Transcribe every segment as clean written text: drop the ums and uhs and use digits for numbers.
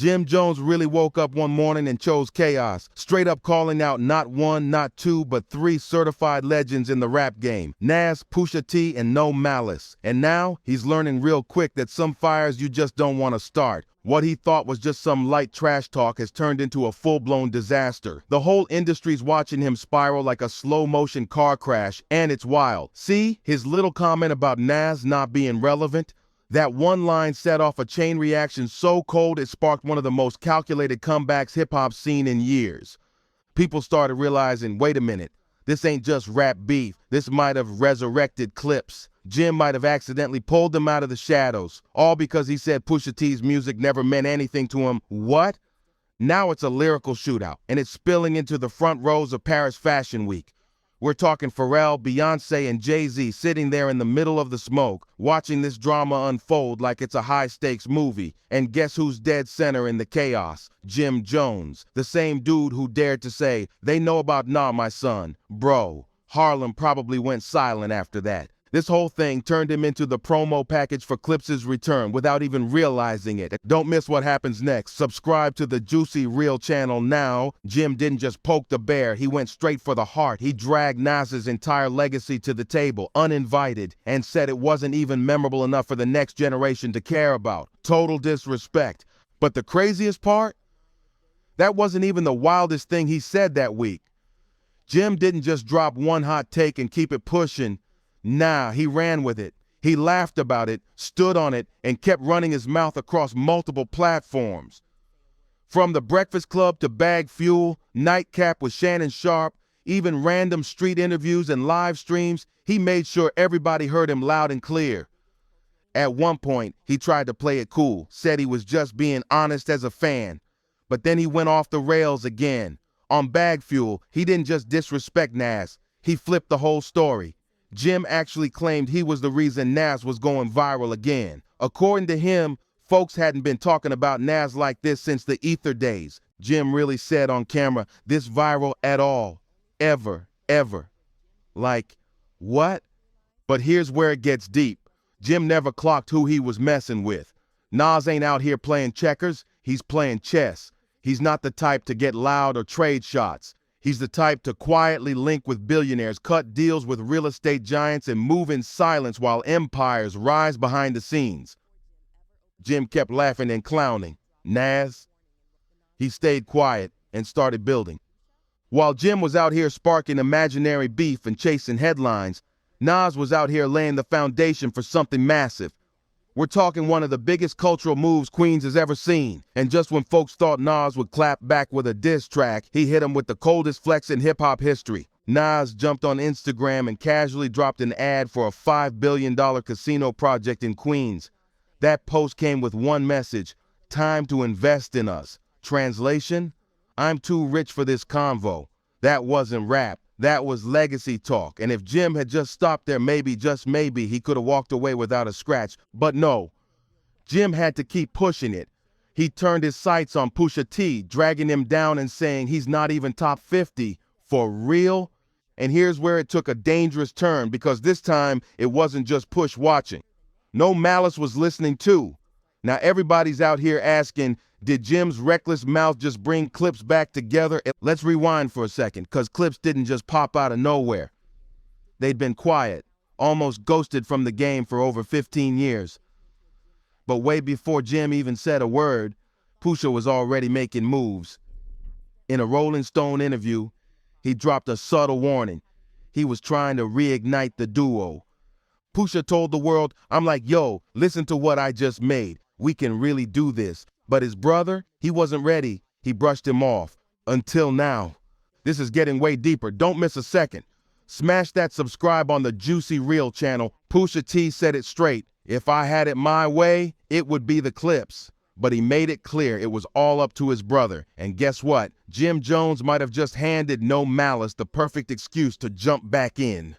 Jim Jones really woke up one morning and chose chaos, straight up calling out not one, not two, but three certified legends in the rap game: Nas, Pusha T, and No Malice. And now he's learning real quick that some fires you just don't want to start. What he thought was just some light trash talk has turned into a full-blown disaster. The whole industry's watching him spiral like a slow-motion car crash, and it's wild. See, his little comment about Nas not being relevant? That one line set off a chain reaction so cold it sparked one of the most calculated comebacks hip-hop's seen in years. People started realizing, wait a minute, this ain't just rap beef. This might have resurrected Clipse. Jim might have accidentally pulled them out of the shadows, all because he said Pusha T's music never meant anything to him. What? Now it's a lyrical shootout, and it's spilling into the front rows of Paris Fashion Week. We're talking Pharrell, Beyonce, and Jay-Z sitting there in the middle of the smoke, watching this drama unfold like it's a high-stakes movie. And guess who's dead center in the chaos? Jim Jones, the same dude who dared to say, "They know about Nah, my son." Bro, Harlem probably went silent after that. This whole thing turned him into the promo package for Clipse's return without even realizing it. Don't miss what happens next. Subscribe to the Juicy Real channel now. Jim didn't just poke the bear, he went straight for the heart. He dragged Nas's entire legacy to the table, uninvited, and said it wasn't even memorable enough for the next generation to care about. Total disrespect. But the craziest part? That wasn't even the wildest thing he said that week. Jim didn't just drop one hot take and keep it pushing. Nah, he ran with it. He laughed about it, stood on it, and kept running his mouth across multiple platforms. From The Breakfast Club to Bag Fuel, Nightcap with Shannon Sharp, even random street interviews and live streams, he made sure everybody heard him loud and clear. At one point, he tried to play it cool, said he was just being honest as a fan. But then he went off the rails again. On Bag Fuel, he didn't just disrespect Nas, he flipped the whole story. Jim actually claimed he was the reason Nas was going viral again. According to him, folks hadn't been talking about Nas like this since the Ether days. Jim really said on camera, this viral at all, ever, ever. Like, what? But here's where it gets deep. Jim never clocked who he was messing with. Nas ain't out here playing checkers, he's playing chess. He's not the type to get loud or trade shots. He's the type to quietly link with billionaires, cut deals with real estate giants, and move in silence while empires rise behind the scenes. Jim kept laughing and clowning. Nas? He stayed quiet and started building. While Jim was out here sparking imaginary beef and chasing headlines, Nas was out here laying the foundation for something massive. We're talking one of the biggest cultural moves Queens has ever seen. And just when folks thought Nas would clap back with a diss track, he hit him with the coldest flex in hip-hop history. Nas jumped on Instagram and casually dropped an ad for a $5 billion casino project in Queens. That post came with one message: time to invest in us. Translation? I'm too rich for this convo. That wasn't rap. That was legacy talk, and if Jim had just stopped there, maybe, just maybe, he could have walked away without a scratch. But no, Jim had to keep pushing it. He turned his sights on Pusha T, dragging him down and saying he's not even top 50. For real? And here's where it took a dangerous turn, because this time it wasn't just Push watching. No Malice was listening too. Now everybody's out here asking, did Jim's reckless mouth just bring Clipse back together? Let's rewind for a second, because Clipse didn't just pop out of nowhere. They'd been quiet, almost ghosted from the game for over 15 years. But way before Jim even said a word, Pusha was already making moves. In a Rolling Stone interview, he dropped a subtle warning. He was trying to reignite the duo. Pusha told the world, I'm like, yo, listen to what I just made. We can really do this. But his brother, he wasn't ready. He brushed him off. Until now. This is getting way deeper. Don't miss a second. Smash that subscribe on the Juicy Real channel. Pusha T said it straight. If I had it my way, it would be the Clipse. But he made it clear it was all up to his brother. And guess what? Jim Jones might have just handed No Malice the perfect excuse to jump back in.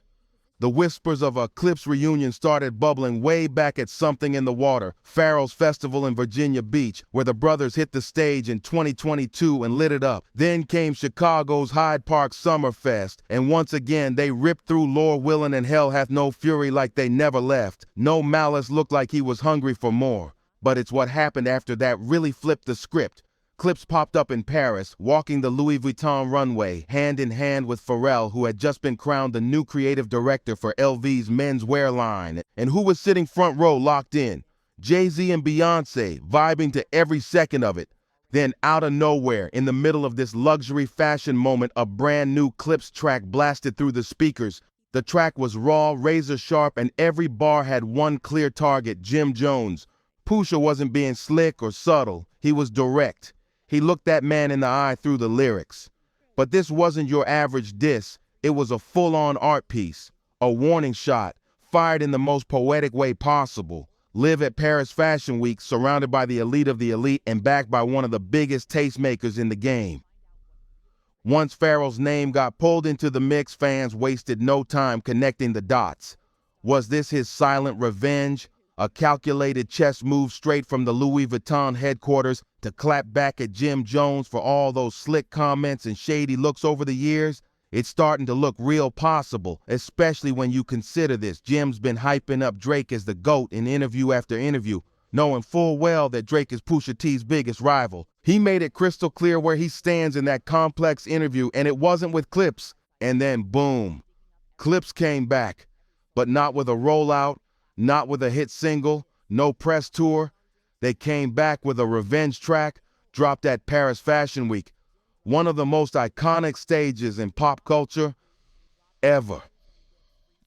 The whispers of a Clipse reunion started bubbling way back at Something in the Water, Pharaoh's Festival in Virginia Beach, where the brothers hit the stage in 2022 and lit it up. Then came Chicago's Hyde Park Summerfest, and once again they ripped through Lord Willin' and Hell Hath No Fury like they never left. No Malice looked like he was hungry for more. But it's what happened after that really flipped the script. Clipse popped up in Paris, walking the Louis Vuitton runway, hand in hand with Pharrell, who had just been crowned the new creative director for LV's menswear line, and who was sitting front row locked in. Jay-Z and Beyonce, vibing to every second of it. Then, out of nowhere, in the middle of this luxury fashion moment, a brand new Clipse track blasted through the speakers. The track was raw, razor sharp, and every bar had one clear target: Jim Jones. Pusha wasn't being slick or subtle, he was direct. He looked that man in the eye through the lyrics. But this wasn't your average diss, it was a full-on art piece, a warning shot, fired in the most poetic way possible. Live at Paris Fashion Week, surrounded by the elite and backed by one of the biggest tastemakers in the game. Once Pharrell's name got pulled into the mix, fans wasted no time connecting the dots. Was this his silent revenge? A calculated chess move straight from the Louis Vuitton headquarters to clap back at Jim Jones for all those slick comments and shady looks over the years? It's starting to look real possible, especially when you consider this. Jim's been hyping up Drake as the GOAT in interview after interview, knowing full well that Drake is Pusha T's biggest rival. He made it crystal clear where he stands in that complex interview, and it wasn't with Clipse. And then boom, Clipse came back, but not with a rollout, not with a hit single, no press tour. They came back with a revenge track, dropped at Paris Fashion Week, one of the most iconic stages in pop culture ever.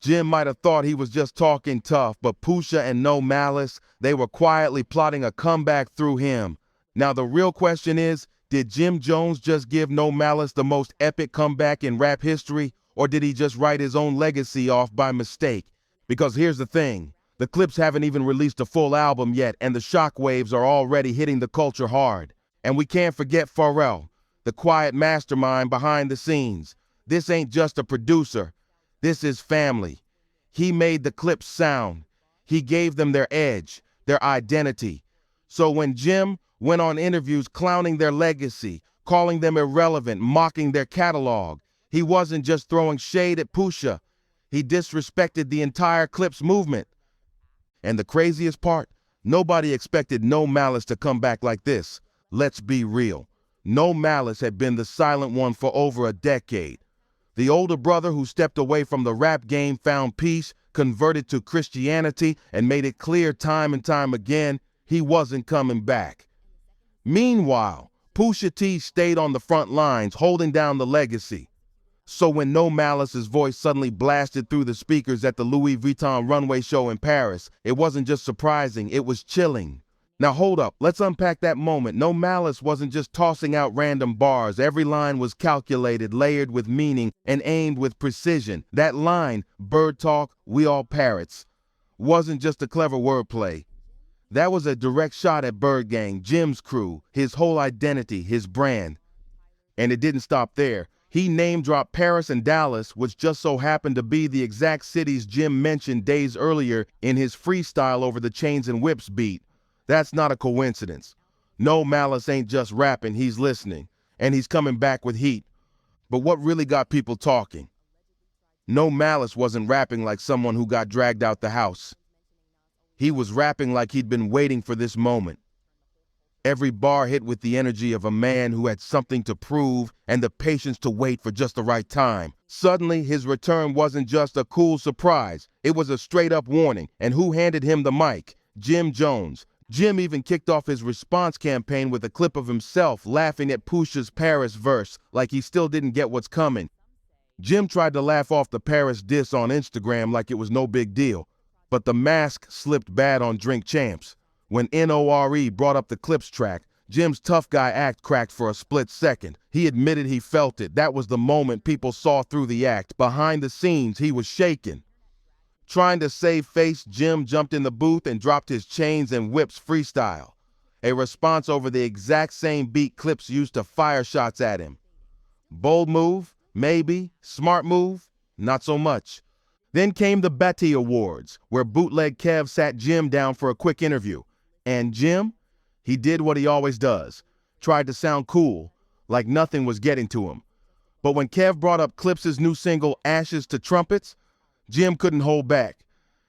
Jim might have thought he was just talking tough, but Pusha and No Malice, they were quietly plotting a comeback through him. Now the real question is, did Jim Jones just give No Malice the most epic comeback in rap history, or did he just write his own legacy off by mistake? Because here's the thing, the Clipse haven't even released a full album yet, and the shockwaves are already hitting the culture hard. And we can't forget Pharrell, the quiet mastermind behind the scenes. This ain't just a producer, this is family. He made the Clipse sound. He gave them their edge, their identity. So when Jim went on interviews clowning their legacy, calling them irrelevant, mocking their catalog, he wasn't just throwing shade at Pusha. He disrespected the entire Clipse movement. And the craziest part, nobody expected No Malice to come back like this. Let's be real. No Malice had been the silent one for over a decade. The older brother who stepped away from the rap game found peace, converted to Christianity, and made it clear time and time again he wasn't coming back. Meanwhile, Pusha T stayed on the front lines, holding down the legacy. So when No Malice's voice suddenly blasted through the speakers at the Louis Vuitton runway show in Paris, it wasn't just surprising, it was chilling. Now hold up, let's unpack that moment. No Malice wasn't just tossing out random bars. Every line was calculated, layered with meaning, and aimed with precision. That line, bird talk, we all parrots, wasn't just a clever wordplay. That was a direct shot at Bird Gang, Jim's crew, his whole identity, his brand. And it didn't stop there. He name-dropped Paris and Dallas, which just so happened to be the exact cities Jim mentioned days earlier in his freestyle over the Chains and Whips beat. That's not a coincidence. No Malice ain't just rapping, he's listening, and he's coming back with heat. But what really got people talking? No Malice wasn't rapping like someone who got dragged out the house. He was rapping like he'd been waiting for this moment. Every bar hit with the energy of a man who had something to prove and the patience to wait for just the right time. Suddenly, his return wasn't just a cool surprise. It was a straight-up warning. And who handed him the mic? Jim Jones. Jim even kicked off his response campaign with a clip of himself laughing at Pusha's Paris verse, like he still didn't get what's coming. Jim tried to laugh off the Paris diss on Instagram like it was no big deal, but the mask slipped bad on Drink Champs. When NORE brought up the Clipse track, Jim's tough guy act cracked for a split second. He admitted he felt it. That was the moment people saw through the act. Behind the scenes, he was shaking. Trying to save face, Jim jumped in the booth and dropped his Chains and Whips freestyle, a response over the exact same beat Clipse used to fire shots at him. Bold move? Maybe. Smart move? Not so much. Then came the Batty Awards, where Bootleg Kev sat Jim down for a quick interview. And Jim, he did what he always does, tried to sound cool, like nothing was getting to him. But when Kev brought up Clipse's new single, Ashes to Trumpets, Jim couldn't hold back.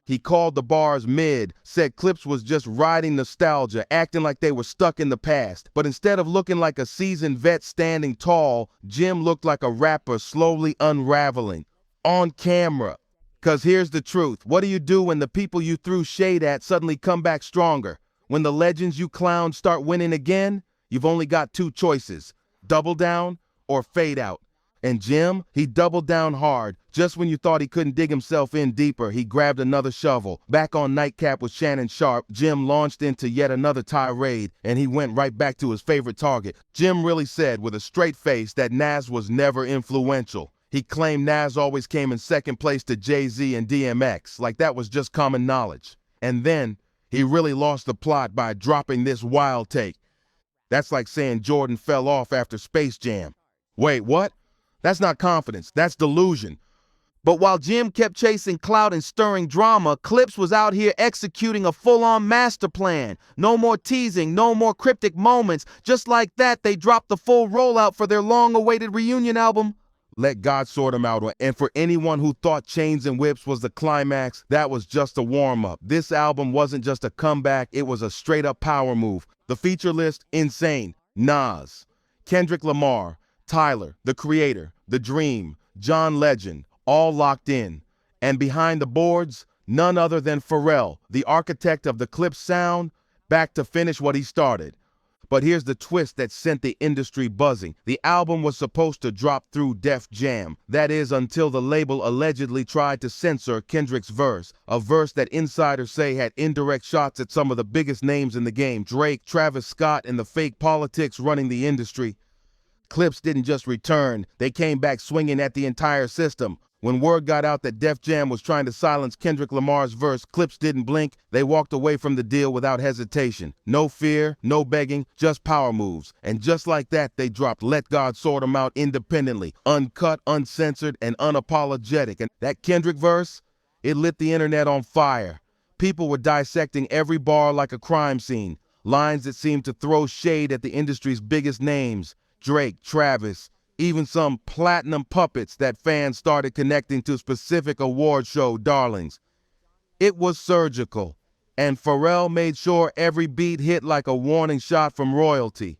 He called the bars mid, said Clipse was just riding nostalgia, acting like they were stuck in the past. But instead of looking like a seasoned vet standing tall, Jim looked like a rapper slowly unraveling. On camera. 'Cause here's the truth. What do you do when the people you threw shade at suddenly come back stronger? When the legends you clowned start winning again? You've only got two choices. Double down or fade out. And Jim, he doubled down hard. Just when you thought he couldn't dig himself in deeper, he grabbed another shovel. Back on Nightcap with Shannon Sharp, Jim launched into yet another tirade, and he went right back to his favorite target. Jim really said with a straight face that Nas was never influential. He claimed Nas always came in second place to Jay-Z and DMX, like that was just common knowledge. And then, he really lost the plot by dropping this wild take. That's like saying Jordan fell off after Space Jam. Wait, what? That's not confidence, that's delusion. But while Jim kept chasing clout and stirring drama, Clipse was out here executing a full-on master plan. No more teasing, no more cryptic moments. Just like that, they dropped the full rollout for their long-awaited reunion album, Let God Sort 'Em Out. And for anyone who thought Chains and Whips was the climax, that was just a warm-up. This album wasn't just a comeback, it was a straight-up power move. The feature list, insane. Nas, Kendrick Lamar, Tyler, The Creator, The Dream, John Legend, all locked in. And behind the boards, none other than Pharrell, the architect of the Clipse sound, back to finish what he started. But here's the twist that sent the industry buzzing. The album was supposed to drop through Def Jam. That is, until the label allegedly tried to censor Kendrick's verse, a verse that insiders say had indirect shots at some of the biggest names in the game, Drake, Travis Scott, and the fake politics running the industry. Clipse didn't just return, they came back swinging at the entire system. When word got out that Def Jam was trying to silence Kendrick Lamar's verse, Clipse didn't blink. They walked away from the deal without hesitation. No fear, no begging, just power moves. And just like that, they dropped Let God Sort 'Em Out independently, uncut, uncensored, and unapologetic. And that Kendrick verse, it lit the internet on fire. People were dissecting every bar like a crime scene. Lines that seemed to throw shade at the industry's biggest names. Drake, Travis, even some platinum puppets that fans started connecting to specific award show darlings. It was surgical, and Pharrell made sure every beat hit like a warning shot from royalty.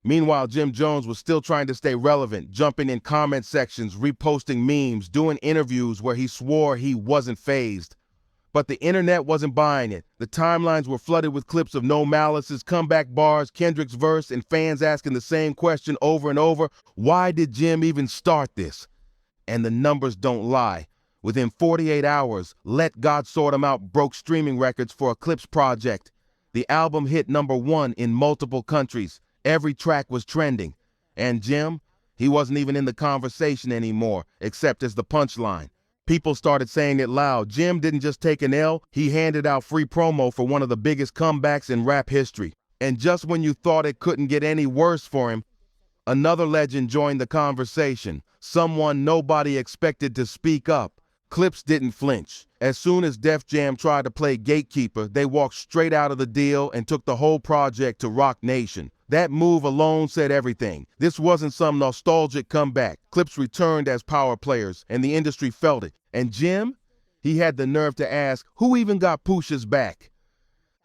Meanwhile, Jim Jones was still trying to stay relevant, jumping in comment sections, reposting memes, doing interviews where he swore he wasn't fazed. But the internet wasn't buying it. The timelines were flooded with clips of No Malice's comeback bars, Kendrick's verse, and fans asking the same question over and over. Why did Jim even start this? And the numbers don't lie. Within 48 hours, Let God Sort 'Em Out broke streaming records for a Clipse project. The album hit #1 in multiple countries. Every track was trending. And Jim, he wasn't even in the conversation anymore, except as the punchline. People started saying it loud. Jim didn't just take an L, he handed out free promo for one of the biggest comebacks in rap history. And just when you thought it couldn't get any worse for him, another legend joined the conversation. Someone nobody expected to speak up. Clipse didn't flinch. As soon as Def Jam tried to play gatekeeper, they walked straight out of the deal and took the whole project to Rock Nation. That move alone said everything. This wasn't some nostalgic comeback. Clipse returned as power players, and the industry felt it. And Jim, he had the nerve to ask, who even got Pusha's back?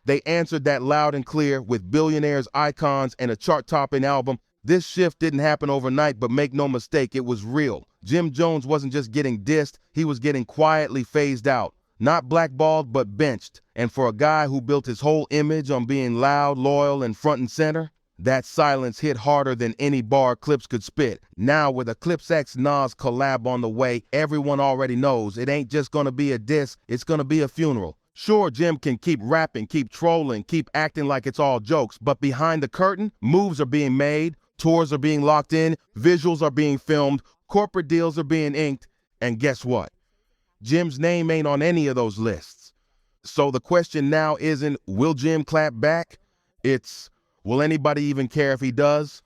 They answered that loud and clear with Billionaires, Icons, and a chart-topping album. This shift didn't happen overnight, but make no mistake, it was real. Jim Jones wasn't just getting dissed, he was getting quietly phased out. Not blackballed, but benched. And for a guy who built his whole image on being loud, loyal, and front and center, that silence hit harder than any bar Clipse could spit. Now with a Clipse X Nas collab on the way, everyone already knows it ain't just gonna be a diss, it's gonna be a funeral. Sure, Jim can keep rapping, keep trolling, keep acting like it's all jokes, but behind the curtain, moves are being made, tours are being locked in, visuals are being filmed, corporate deals are being inked, and guess what? Jim's name ain't on any of those lists. So the question now isn't, will Jim clap back? It's, will anybody even care if he does?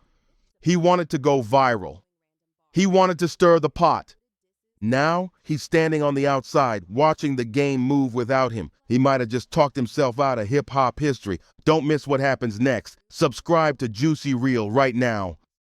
He wanted to go viral. He wanted to stir the pot. Now, he's standing on the outside, watching the game move without him. He might have just talked himself out of hip-hop history. Don't miss what happens next. Subscribe to Juicy Reel right now.